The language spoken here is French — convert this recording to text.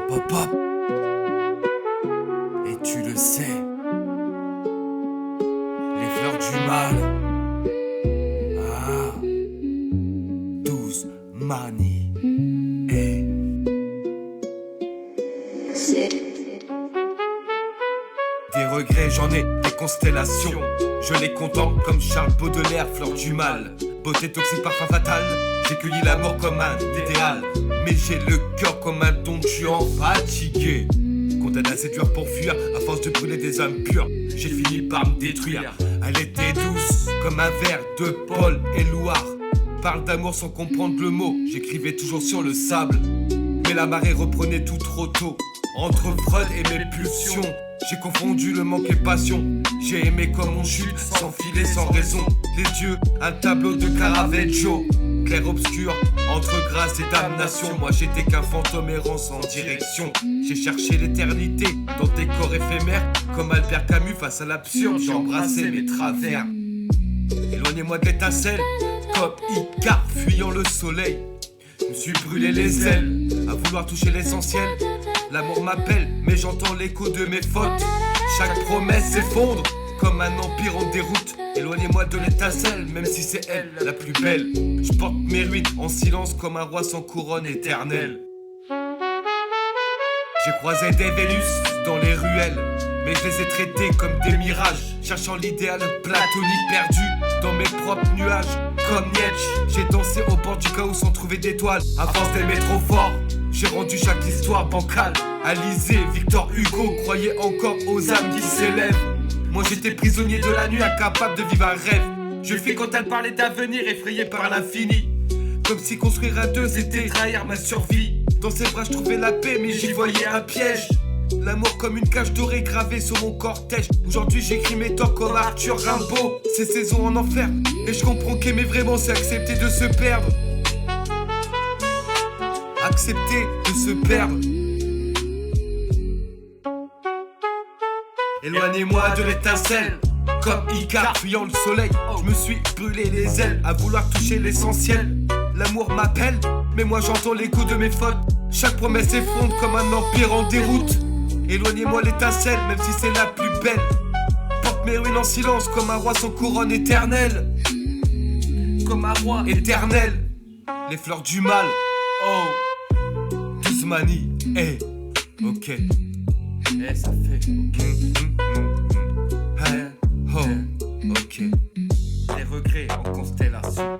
Pop up. Et tu le sais, les fleurs du mal. Ah, 12 mani. Et des regrets, j'en ai des constellations. Je les contemple comme Charles Baudelaire, fleur du mal. Beauté toxique, parfum fatal. J'ai cueilli l'amour comme un idéal. Mais j'ai le cœur comme un don juan fatigué. Condamné à séduire pour fuir, à force de brûler des âmes pures, j'ai fini par me détruire. Elle était douce comme un verre de Paul et Loire. Parle d'amour sans comprendre le mot, j'écrivais toujours sur le sable. Mais la marée reprenait tout trop tôt. Entre Freud et mes pulsions, j'ai confondu le manque et passion. J'ai aimé comme on chute, sans filet, sans raison. Les dieux, un tableau de Caravaggio. Clair-obscur, entre grâce et damnation. Moi j'étais qu'un fantôme errant sans direction. J'ai cherché l'éternité dans des corps éphémères. Comme Albert Camus face à l'absurde, j'ai embrassé mes travers. Éloignez-moi de l'étincelle, comme Icare fuyant le soleil. Je me suis brûlé les ailes, à vouloir toucher l'essentiel. L'amour m'appelle, mais j'entends l'écho de mes fautes. Chaque promesse s'effondre, comme un empire en déroute. Éloignez-moi de l'étincelle, même si c'est elle la plus belle. Je porte mes ruines en silence comme un roi sans couronne éternelle. J'ai croisé des Vénus dans les ruelles, mais je les ai traités comme des mirages. Cherchant l'idéal platonique perdu dans mes propres nuages. Comme Nietzsche, j'ai dansé au bord du chaos sans trouver d'étoiles. À force d'aimer trop fort, j'ai rendu chaque histoire bancale. Alizé, Victor Hugo croyait encore aux âmes qui s'élèvent. Moi j'étais prisonnier de la nuit, incapable de vivre un rêve. Je fais quand elle parlait d'avenir, effrayé par l'infini. Comme si construire à deux c'était trahir ma survie. Dans ses bras je trouvais la paix, mais j'y voyais un piège. L'amour comme une cage dorée gravée sur mon cortège. Aujourd'hui j'écris mes torts comme Arthur Rimbaud. Ces saisons en enfer, et je comprends qu'aimer vraiment c'est accepter de se perdre. Accepter de se perdre. Éloignez-moi de l'étincelle, comme Icare fuyant le soleil. Je me suis brûlé les ailes, à vouloir toucher l'essentiel. L'amour m'appelle, mais moi j'entends l'écho de mes fautes. Chaque promesse s'effondre comme un empire en déroute. Éloignez-moi l'étincelle, même si c'est la plus belle. Porte mes ruines en silence comme un roi sans couronne éternelle. Comme un roi éternel. Les fleurs du mal, oh 12 mani, eh, ok. Eh, ça fait ok. Oh, ok. Les regrets en constellation.